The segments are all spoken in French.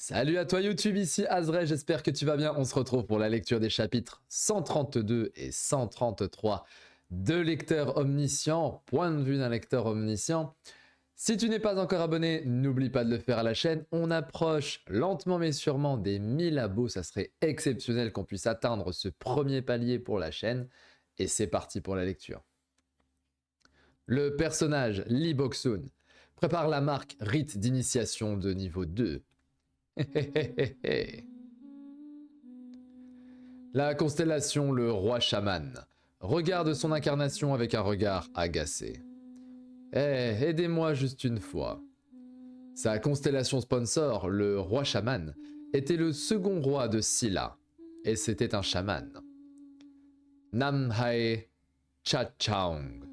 Salut à toi YouTube, ici Azray, j'espère que tu vas bien. On se retrouve pour la lecture des chapitres 132 et 133 de Lecteur Omniscient, point de vue d'un lecteur omniscient. Si tu n'es pas encore abonné, n'oublie pas de le faire à la chaîne. On approche lentement mais sûrement des 1000 abos, ça serait exceptionnel qu'on puisse atteindre ce premier palier pour la chaîne. Et c'est parti pour la lecture. Le personnage Lee Bok-soon prépare la marque rite d'initiation de niveau 2. La constellation le roi chaman regarde son incarnation avec un regard agacé. Aidez-moi juste une fois. Sa constellation sponsor, le roi chaman, était le second roi de Silla, et c'était un chaman. Namhae Chachaung.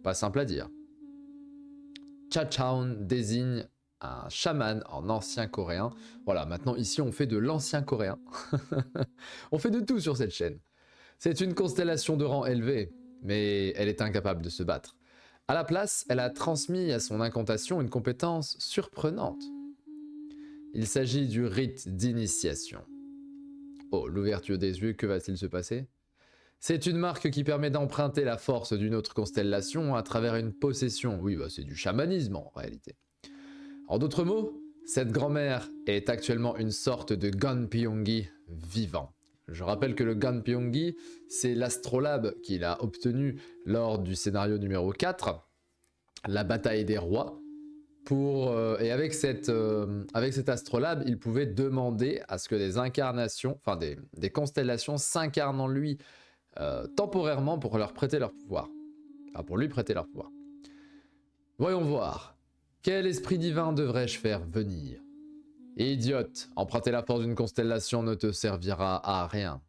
Pas simple à dire. Chachaung désigne un chaman en ancien coréen. Voilà, maintenant ici on fait de l'ancien coréen. On fait de tout sur cette chaîne. C'est une constellation de rang élevé, mais elle est incapable de se battre. À la place, elle a transmis à son incantation une compétence surprenante. Il s'agit du rite d'initiation. Oh, l'ouverture des yeux, que va-t-il se passer? C'est une marque qui permet d'emprunter la force d'une autre constellation à travers une possession. Oui, bah c'est du chamanisme en réalité. En d'autres mots, cette grand-mère est actuellement une sorte de Gonpyeonggi vivant. Je rappelle que le Gonpyeonggi, c'est l'astrolabe qu'il a obtenu lors du scénario numéro 4, la bataille des rois. Et avec cet astrolabe, il pouvait demander à ce que des incarnations, enfin des constellations s'incarnent en lui temporairement pour leur prêter leur pouvoir. Enfin, pour lui prêter leur pouvoir. Voyons voir. Quel esprit divin devrais-je faire venir? Idiote, emprunter la force d'une constellation ne te servira à rien.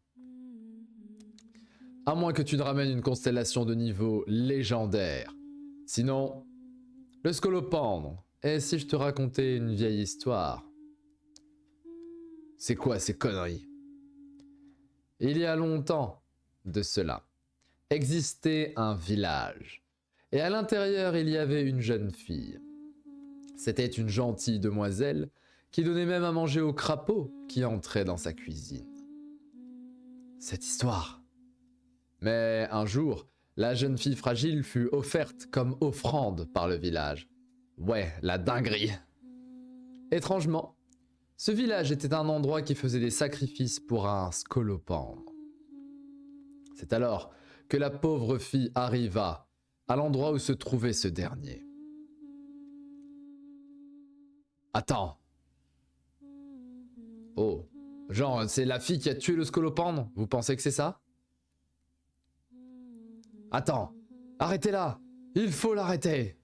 À moins que tu ne ramènes une constellation de niveau légendaire. Sinon, le scolopendre. Et si je te racontais une vieille histoire? C'est quoi ces conneries? Il y a longtemps de cela, existait un village. Et à l'intérieur, il y avait une jeune fille. C'était une gentille demoiselle qui donnait même à manger aux crapauds qui entraient dans sa cuisine. Cette histoire. Mais un jour, la jeune fille fragile fut offerte comme offrande par le village. Ouais, la dinguerie. Étrangement, ce village était un endroit qui faisait des sacrifices pour un scolopendre. C'est alors que la pauvre fille arriva à l'endroit où se trouvait ce dernier. Attends. Oh. Genre, c'est la fille qui a tué le scolopendre? Vous pensez que c'est ça? Attends. Arrêtez-la. Il faut l'arrêter.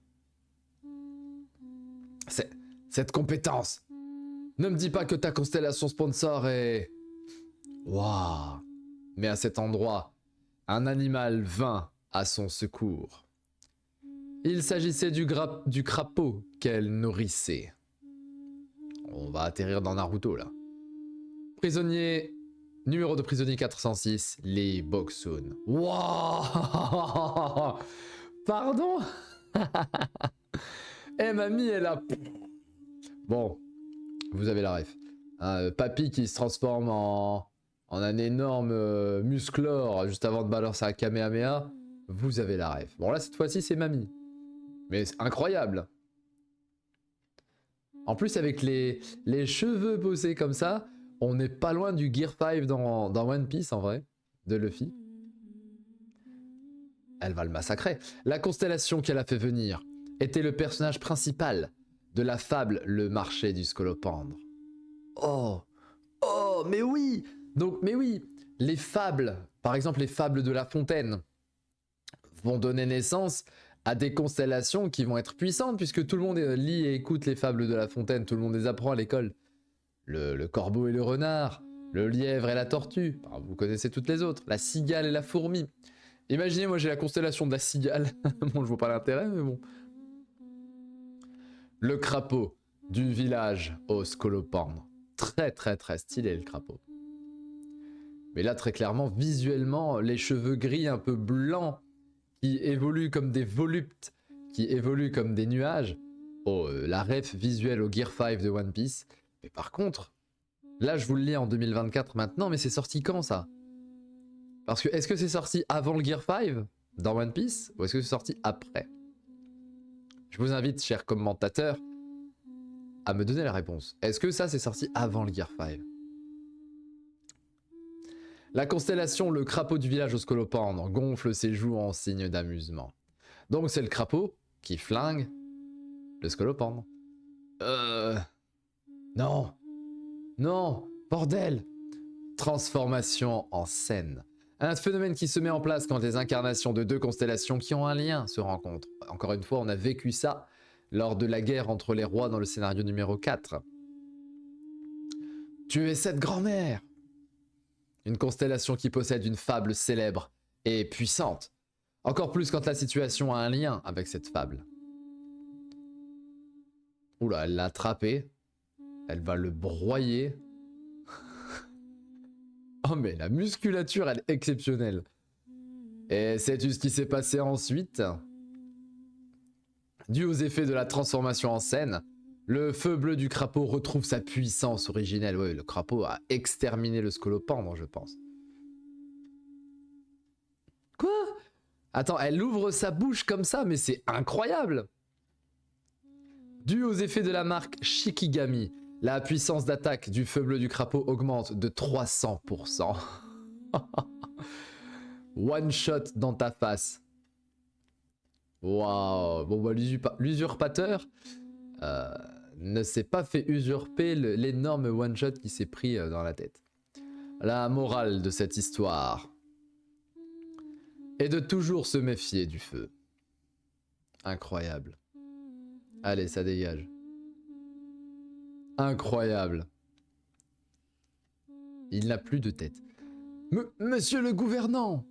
Cette compétence. Ne me dis pas que ta constellation sponsor est... Waouh. Mais à cet endroit, un animal vint à son secours. Il s'agissait du crapaud qu'elle nourrissait. On va atterrir dans Naruto là. Prisonnier, numéro de prisonnier 406, Lee Bok-soon. Wouah. Pardon. Eh mamie, elle a... Bon, vous avez la ref. Papy qui se transforme en un énorme musclore juste avant de balancer un Kamehameha. Vous avez la ref. Bon là, cette fois-ci, c'est mamie. Mais c'est incroyable. En plus, avec les cheveux posés comme ça, on n'est pas loin du Gear 5 dans One Piece, en vrai, de Luffy. Elle va le massacrer. La constellation qu'elle a fait venir était le personnage principal de la fable Le marché du scolopendre. Oh, mais oui. Donc, mais oui, les fables, par exemple les fables de La Fontaine, vont donner naissance à des constellations qui vont être puissantes, puisque tout le monde lit et écoute les fables de La Fontaine, tout le monde les apprend à l'école. Le corbeau et le renard, le lièvre et la tortue, enfin, vous connaissez toutes les autres, la cigale et la fourmi. Imaginez, moi j'ai la constellation de la cigale, bon je vois pas l'intérêt, mais bon. Le crapaud du village au scolopendre. Très stylé le crapaud. Mais là très clairement, visuellement, les cheveux gris un peu blancs, qui évoluent comme des voluptes, qui évoluent comme des nuages. Oh, la ref visuelle au Gear 5 de One Piece, Mais par contre, là je vous le lis en 2024 maintenant, mais c'est sorti quand ça? Parce que est-ce que c'est sorti avant le Gear 5 dans One Piece ou est-ce que c'est sorti après? Je vous invite, chers commentateurs, à me donner la réponse. Est-ce que ça c'est sorti avant le Gear 5? La constellation, le crapaud du village au scolopendre, gonfle ses joues en signe d'amusement. Donc c'est le crapaud qui flingue le scolopendre. Non. Non. Bordel. Transformation en scène. Un phénomène qui se met en place quand les incarnations de deux constellations qui ont un lien se rencontrent. Encore une fois, on a vécu ça lors de la guerre entre les rois dans le scénario numéro 4. Tu es cette grand-mère. Une constellation qui possède une fable célèbre et puissante. Encore plus quand la situation a un lien avec cette fable. Oula, elle l'a attrapé. Elle va le broyer. Oh mais la musculature, elle est exceptionnelle. Et sais-tu ce qui s'est passé ensuite? Dû aux effets de la transformation en scène, le feu bleu du crapaud retrouve sa puissance originelle. Ouais, le crapaud a exterminé le scolopendre, je pense. Quoi? Attends, elle ouvre sa bouche comme ça, mais c'est incroyable! Dû aux effets de la marque Shikigami, la puissance d'attaque du feu bleu du crapaud augmente de 300%. One shot dans ta face. Waouh. Bon bah l'usurpateur ne s'est pas fait usurper l'énorme one shot qui s'est pris dans la tête. La morale de cette histoire est de toujours se méfier du feu. Incroyable. Allez, ça dégage. Incroyable. Il n'a plus de tête. Monsieur le gouvernant!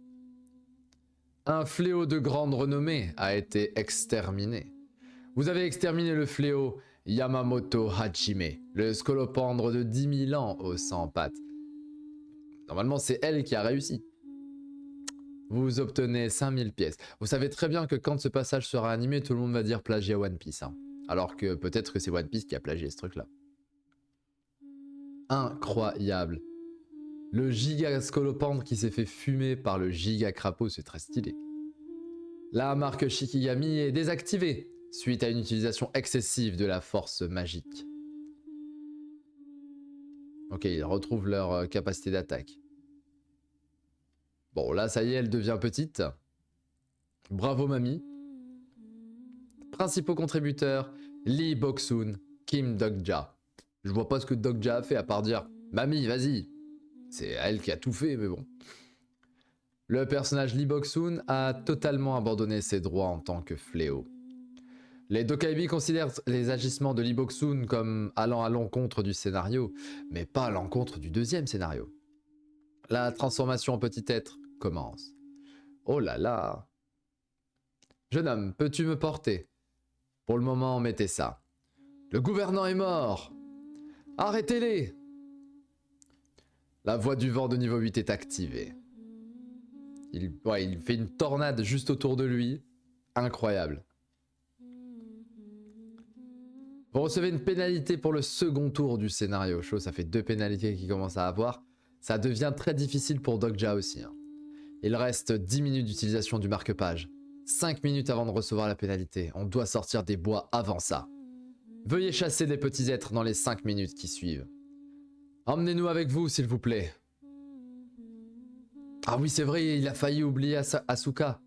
Un fléau de grande renommée a été exterminé. Vous avez exterminé le fléau Yamamoto Hajime, le scolopendre de 10 000 ans aux 100 pattes. Normalement, c'est elle qui a réussi. Vous obtenez 5000 pièces. Vous savez très bien que quand ce passage sera animé, tout le monde va dire plagiat One Piece. Hein. Alors que peut-être que c'est One Piece qui a plagié ce truc-là. Incroyable. Le giga scolopendre qui s'est fait fumer par le giga crapaud, c'est très stylé. La marque Shikigami est désactivée suite à une utilisation excessive de la force magique. Ok, ils retrouvent leur capacité d'attaque. Bon, là, ça y est, elle devient petite. Bravo, mamie. Principaux contributeurs, Lee Bok-soon, Kim Dok-ja. Je vois pas ce que Dok-ja a fait à part dire « Mamie, vas-y ». C'est elle qui a tout fait, mais bon. Le personnage Lee Bok-soon a totalement abandonné ses droits en tant que fléau. Les Dokaibi considèrent les agissements de Lee Bok-soon comme allant à l'encontre du scénario, mais pas à l'encontre du deuxième scénario. La transformation en petit être commence. Oh là là. Jeune homme, peux-tu me porter? Pour le moment, mettez ça. Le gouvernant est mort. Arrêtez-les. La voie du vent de niveau 8 est activée. Il fait une tornade juste autour de lui. Incroyable. Vous recevez une pénalité pour le second tour du scénario chaud. Ça fait 2 pénalités qu'il commence à avoir. Ça devient très difficile pour Dok-ja aussi. Hein. Il reste 10 minutes d'utilisation du marque-page. 5 minutes avant de recevoir la pénalité. On doit sortir des bois avant ça. Veuillez chasser les petits êtres dans les 5 minutes qui suivent. Emmenez-nous avec vous, s'il vous plaît. Ah oui, c'est vrai, il a failli oublier Asuka.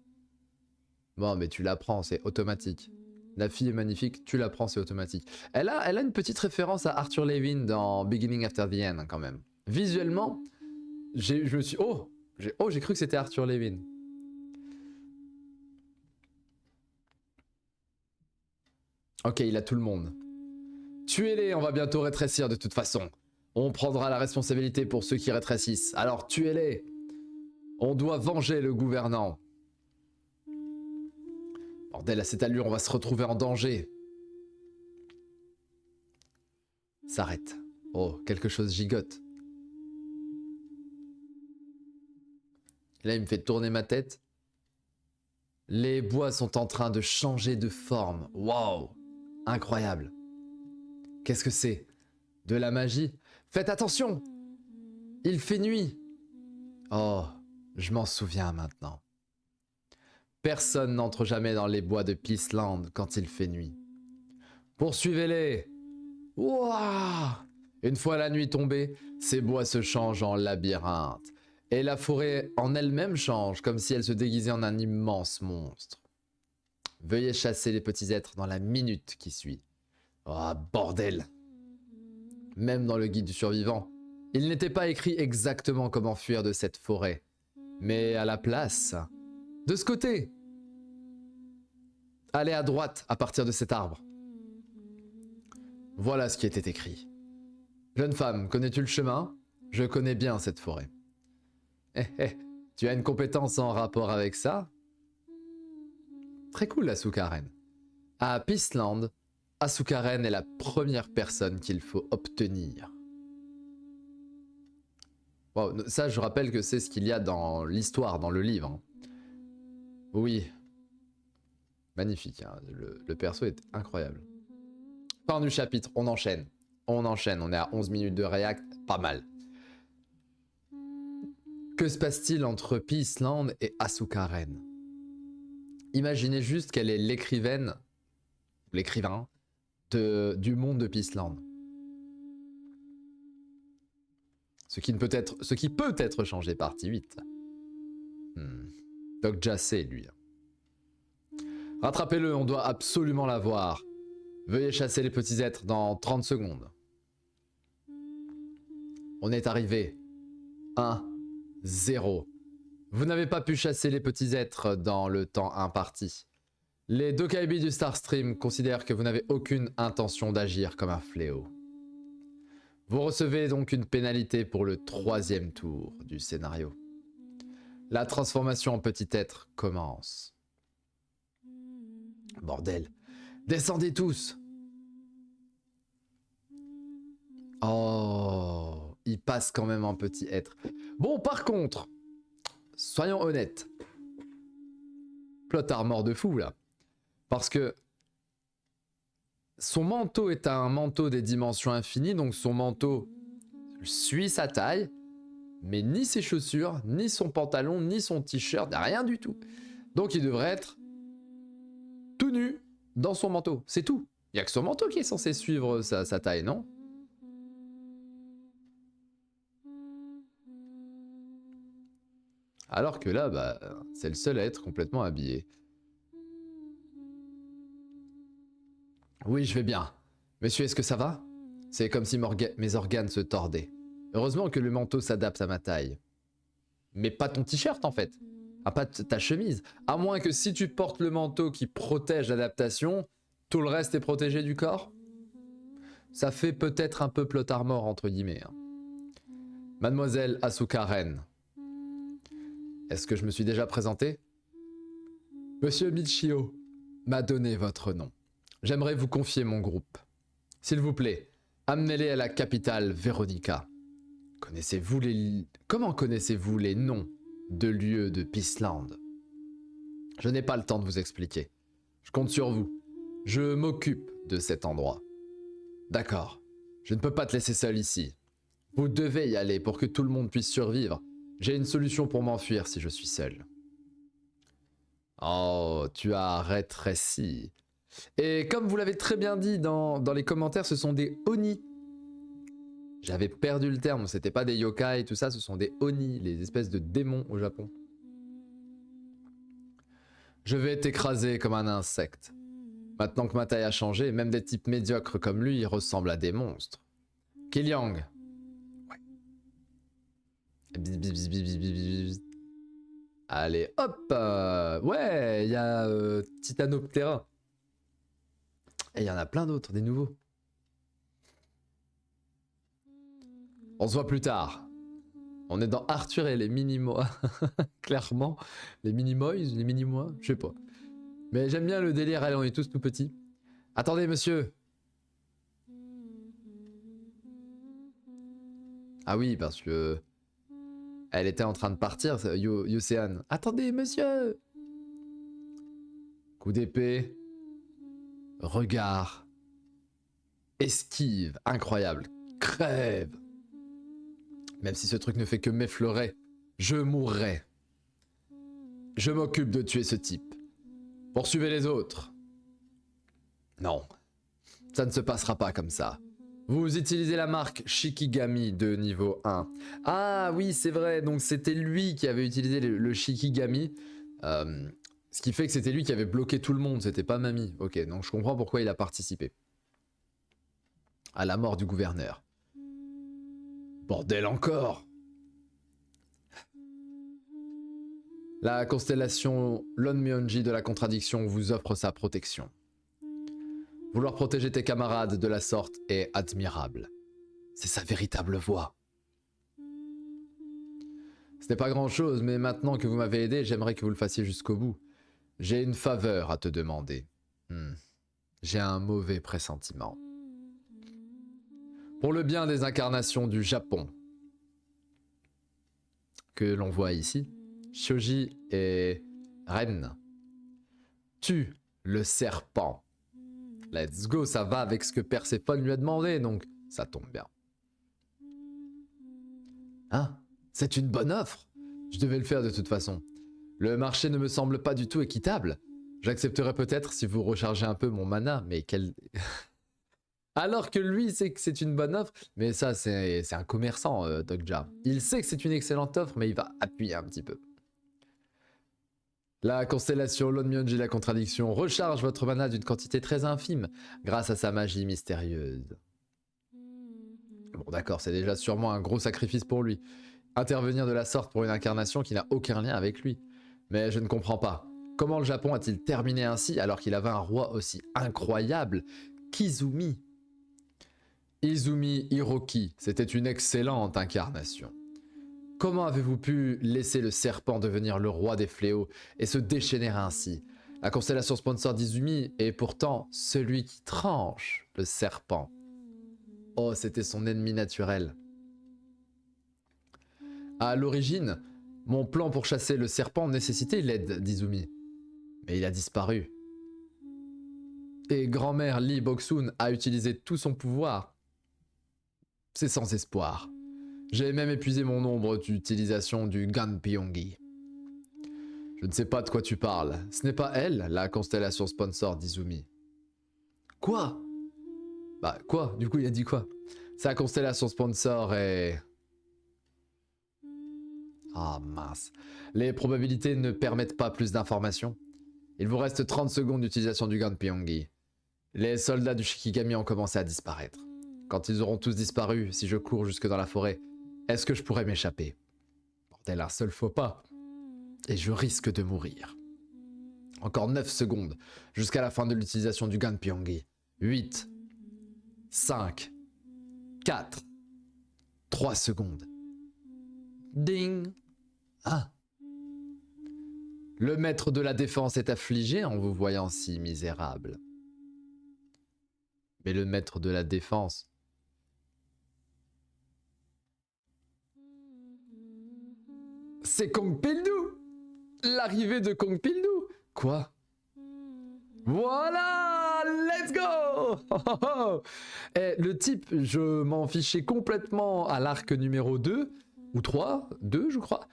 Bon, mais tu l'apprends, c'est automatique. La fille est magnifique, tu l'apprends, c'est automatique. Elle a une petite référence à Arthur Levin dans Beginning After the End, quand même. Visuellement, je me suis... Oh, j'ai cru que c'était Arthur Levin. Ok, il a tout le monde. Tuez-les, on va bientôt rétrécir de toute façon. On prendra la responsabilité pour ceux qui rétrécissent. Alors tuez-les. On doit venger le gouvernant. Bordel, à cette allure, on va se retrouver en danger. S'arrête. Oh, quelque chose gigote. Là, il me fait tourner ma tête. Les bois sont en train de changer de forme. Waouh! Incroyable. Qu'est-ce que c'est? De la magie. Faites attention! Il fait nuit. Oh, je m'en souviens maintenant. Personne n'entre jamais dans les bois de Peaceland quand il fait nuit. Poursuivez-les! Ouah! Une fois la nuit tombée, ces bois se changent en labyrinthe. Et la forêt en elle-même change, comme si elle se déguisait en un immense monstre. Veuillez chasser les petits êtres dans la minute qui suit. Oh, bordel! Même dans le guide du survivant, il n'était pas écrit exactement comment fuir de cette forêt. Mais à la place, de ce côté, allez à droite à partir de cet arbre. Voilà ce qui était écrit. Jeune femme, connais-tu le chemin? Je connais bien cette forêt. Tu as une compétence en rapport avec ça? Très cool, Asukaren. À Peaceland, Asukaren est la première personne qu'il faut obtenir. Wow, ça, je rappelle que c'est ce qu'il y a dans l'histoire, dans le livre. Oui. Magnifique, hein. Le perso est incroyable. Fin du chapitre, on enchaîne. On enchaîne, on est à 11 minutes de react, pas mal. Que se passe-t-il entre Peaceland et Asukaren? Imaginez juste qu'elle est l'écrivaine, l'écrivain, du monde de Peaceland. Ce qui peut être changé partie 8. Doc Jassé, lui. Rattrapez-le, on doit absolument l'avoir. Veuillez chasser les petits êtres dans 30 secondes. On est arrivé. 1, 0. Vous n'avez pas pu chasser les petits êtres dans le temps imparti. Les Dokaibi du Starstream considèrent que vous n'avez aucune intention d'agir comme un fléau. Vous recevez donc une pénalité pour le 3e tour du scénario. La transformation en petit être commence. Bordel. Descendez tous! Oh, il passe quand même en petit être. Bon, par contre, soyons honnêtes. Plot armor de fou, là. Parce que son manteau est un manteau des dimensions infinies, donc son manteau suit sa taille, mais ni ses chaussures, ni son pantalon, ni son t-shirt, rien du tout. Donc il devrait être tout nu dans son manteau, c'est tout. Il n'y a que son manteau qui est censé suivre sa taille, non? Alors que là, bah, c'est le seul à être complètement habillé. Oui, je vais bien. Monsieur, est-ce que ça va? C'est comme si mes organes se tordaient. Heureusement que le manteau s'adapte à ma taille. Mais pas ton t-shirt en fait. Ah, pas ta chemise. À moins que si tu portes le manteau qui protège l'adaptation, tout le reste est protégé du corps. Ça fait peut-être un peu plot armor entre guillemets. Hein. Mademoiselle Asukaren. Est-ce que je me suis déjà présenté? Monsieur Michio m'a donné votre nom. J'aimerais vous confier mon groupe. S'il vous plaît, amenez-les à la capitale Véronica. Comment connaissez-vous les noms de lieux de Peaceland? Je n'ai pas le temps de vous expliquer. Je compte sur vous. Je m'occupe de cet endroit. D'accord. Je ne peux pas te laisser seul ici. Vous devez y aller pour que tout le monde puisse survivre. J'ai une solution pour m'enfuir si je suis seul. Oh, tu as rétréci. Et comme vous l'avez très bien dit dans les commentaires, ce sont des Oni. J'avais perdu le terme, c'était pas des yokai et tout ça, ce sont des Oni, les espèces de démons au Japon. Je vais t'écraser comme un insecte. Maintenant que ma taille a changé, même des types médiocres comme lui ressemblent à des monstres. Kiliang. Ouais. Allez, hop. Ouais, il y a Titanoptera. Et il y en a plein d'autres, des nouveaux. On se voit plus tard. On est dans Arthur et les mini-mois. Clairement. Les mini-mois, les mini-mois, je sais pas. Mais j'aime bien le délire, allez, on est tous tout petits. Attendez, monsieur. Ah oui, parce que... Elle était en train de partir, Yusean. Attendez, monsieur. Coup d'épée. Regard. Esquive. Incroyable. crève. Même si ce truc ne fait que m'effleurer, je mourrai. Je m'occupe de tuer ce type. Poursuivez les autres. Non, ça ne se passera pas comme ça. Vous utilisez la marque Shikigami de niveau 1. Ah oui, c'est vrai, donc c'était lui qui avait utilisé le Shikigami. Ce qui fait que c'était lui qui avait bloqué tout le monde, c'était pas Mamie. Ok, donc je comprends pourquoi il a participé à la mort du gouverneur. Bordel encore! La constellation Lonmyonji de la contradiction vous offre sa protection. Vouloir protéger tes camarades de la sorte est admirable. C'est sa véritable voie. Ce n'est pas grand-chose, mais maintenant que vous m'avez aidé, j'aimerais que vous le fassiez jusqu'au bout. J'ai une faveur à te demander. J'ai un mauvais pressentiment. Pour le bien des incarnations du Japon, que l'on voit ici, Shoji et Ren, tue le serpent. Let's go, ça va avec ce que Perséphone lui a demandé, donc ça tombe bien. Hein? C'est une bonne offre. Je devais le faire de toute façon. Le marché ne me semble pas du tout équitable. J'accepterai peut-être si vous rechargez un peu mon mana, mais quel... Alors que lui sait que c'est une bonne offre, mais ça c'est un commerçant, Dogja. Il sait que c'est une excellente offre, mais il va appuyer un petit peu. La constellation Lonmyonji la contradiction recharge votre mana d'une quantité très infime grâce à sa magie mystérieuse. Bon d'accord, c'est déjà sûrement un gros sacrifice pour lui. Intervenir de la sorte pour une incarnation qui n'a aucun lien avec lui. Mais je ne comprends pas. Comment le Japon a-t-il terminé ainsi alors qu'il avait un roi aussi incroyable qu'Izumi? Izumi Hiroki, c'était une excellente incarnation. Comment avez-vous pu laisser le serpent devenir le roi des fléaux et se déchaîner ainsi? La constellation sponsor d'Izumi est pourtant celui qui tranche le serpent. Oh, c'était son ennemi naturel. À l'origine, mon plan pour chasser le serpent nécessitait l'aide d'Izumi. Mais il a disparu. Et grand-mère Lee Boksun a utilisé tout son pouvoir. C'est sans espoir. J'ai même épuisé mon nombre d'utilisation du Ganpyongi. Je ne sais pas de quoi tu parles. Ce n'est pas elle, la constellation sponsor d'Izumi. Quoi? Bah quoi? Du coup il a dit quoi? Sa constellation sponsor est... Ah mince. Les probabilités ne permettent pas plus d'informations. Il vous reste 30 secondes d'utilisation du Ganpyongi. Les soldats du Shikigami ont commencé à disparaître. Quand ils auront tous disparu, si je cours jusque dans la forêt, est-ce que je pourrais m'échapper? Bordel, un seul faux pas. Et je risque de mourir. Encore 9 secondes jusqu'à la fin de l'utilisation du Ganpyongi. 8, 5, 4, 3 secondes. Ding! Ah! Le maître de la défense est affligé en vous voyant si misérable. Mais le maître de la défense... C'est Kong Pildou! L'arrivée de Kong Pildou! Quoi? Voilà! Let's go! Et le type, je m'en fichais complètement à l'arc numéro 2, ou 3, 2 je crois.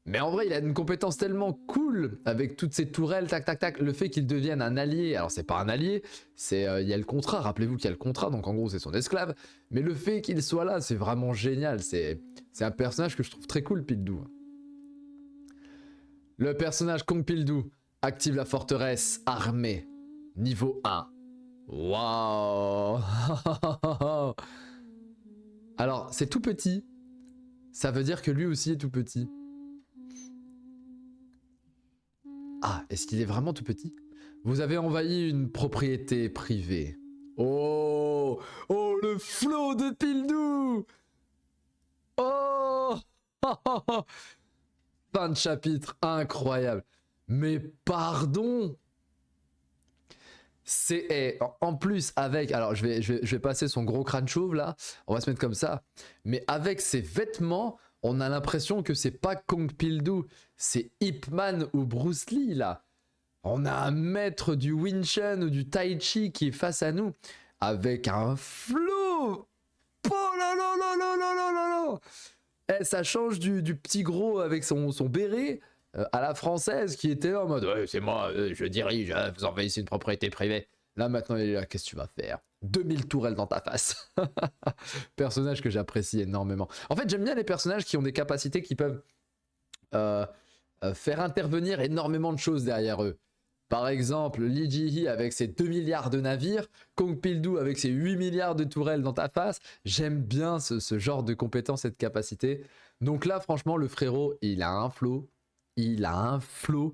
Mais en vrai, il a une compétence tellement cool avec toutes ces tourelles, tac tac tac. Le fait qu'il devienne un allié, alors c'est pas un allié, c'est il y a le contrat, rappelez-vous qu'il y a le contrat, donc en gros c'est son esclave. Mais le fait qu'il soit là, c'est vraiment génial. C'est un personnage que je trouve très cool, Pildou. Le personnage Kong Pildou active la forteresse armée, niveau 1. Waouh! Alors, c'est tout petit. Ça veut dire que lui aussi est tout petit. Ah, est-ce qu'il est vraiment tout petit? Vous avez envahi une propriété privée. Oh! Oh, le flot de Pildou! Oh! Fin de chapitre, incroyable. Mais pardon! C'est en plus avec, alors je vais passer son gros crâne chauve là, on va se mettre comme ça, mais avec ses vêtements, on a l'impression que c'est pas Kong Pildou, c'est Ip Man ou Bruce Lee là. On a un maître du Wing Chun ou du Tai Chi qui est face à nous avec un flow là là là là là là là là. Eh, ça change du petit gros avec son béret à la française qui était là en mode ouais, c'est moi, je dirige, vous envahissez une propriété privée. Là maintenant il est là, qu'est-ce que tu vas faire? 2000 tourelles dans ta face. Personnage que j'apprécie énormément. En fait j'aime bien les personnages qui ont des capacités qui peuvent faire intervenir énormément de choses derrière eux. Par exemple, Lee Ji-hee avec ses 2 milliards de navires, Kong Pil-doo avec ses 8 milliards de tourelles dans ta face. J'aime bien ce genre de compétences et de capacités. Donc là, franchement, le frérot, il a un flow. Il a un flow.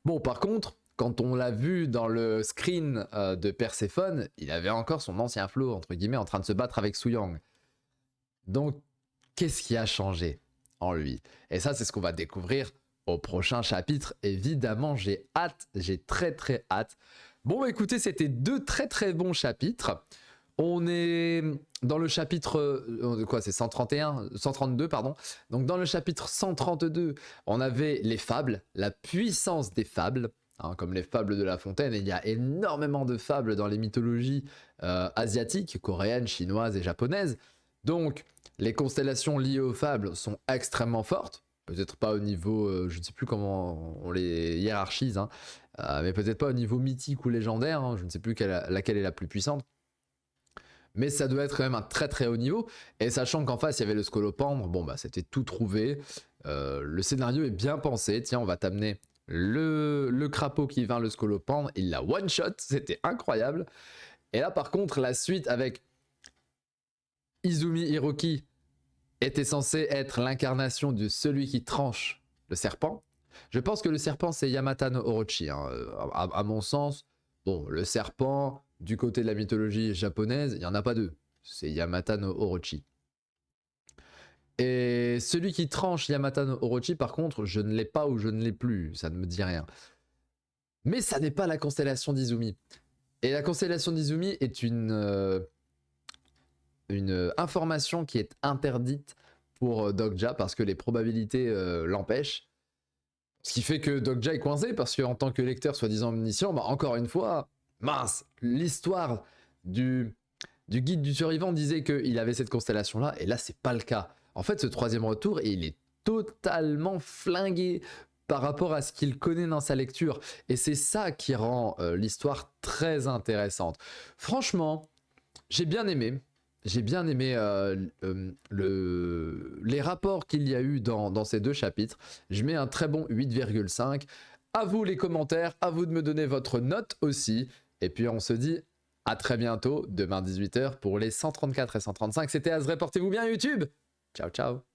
Bon, par contre, quand on l'a vu dans le screen de Perséphone, il avait encore son ancien flow, entre guillemets, en train de se battre avec Su-Yang. Donc, qu'est-ce qui a changé en lui? Et ça, c'est ce qu'on va découvrir au prochain chapitre. Évidemment, j'ai hâte, j'ai très très hâte. Bon, écoutez, c'était 2 très très bons chapitres. On est dans le chapitre, quoi, c'est 131, 132, pardon. Donc dans le chapitre 132, on avait les fables, la puissance des fables, hein, comme les fables de La Fontaine. Et il y a énormément de fables dans les mythologies asiatiques, coréennes, chinoises et japonaises. Donc les constellations liées aux fables sont extrêmement fortes. Peut-être pas au niveau, je ne sais plus comment on les hiérarchise, hein, mais peut-être pas au niveau mythique ou légendaire, hein, je ne sais plus laquelle est la plus puissante. Mais ça doit être quand même un très très haut niveau. Et sachant qu'en face il y avait le scolopendre, bon bah c'était tout trouvé. Le scénario est bien pensé. Tiens, on va t'amener le crapaud qui vint le scolopendre. Il l'a one shot, c'était incroyable. Et là par contre la suite avec Izumi Hiroki était censé être l'incarnation de celui qui tranche le serpent. Je pense que le serpent c'est Yamata no Orochi, hein. À mon sens. Bon, le serpent, du côté de la mythologie japonaise, il n'y en a pas deux. C'est Yamata no Orochi. Et celui qui tranche Yamata no Orochi, par contre, je ne l'ai pas ou je ne l'ai plus. Ça ne me dit rien. Mais ça n'est pas la constellation d'Izumi. Et la constellation d'Izumi est une information qui est interdite pour Dogja parce que les probabilités l'empêchent. Ce qui fait que Dogja est coincé parce qu'en tant que lecteur soi-disant omniscient, bah encore une fois, mince, l'histoire du guide du survivant disait qu'il avait cette constellation-là, et là, c'est pas le cas. En fait, ce troisième retour, il est totalement flingué par rapport à ce qu'il connaît dans sa lecture. Et c'est ça qui rend l'histoire très intéressante. Franchement, j'ai bien aimé. J'ai bien aimé les rapports qu'il y a eu dans ces 2 chapitres. Je mets un très bon 8,5. À vous les commentaires, à vous de me donner votre note aussi. Et puis on se dit à très bientôt, demain 18 h pour les 134 et 135. C'était Azray, portez-vous bien YouTube. Ciao, ciao.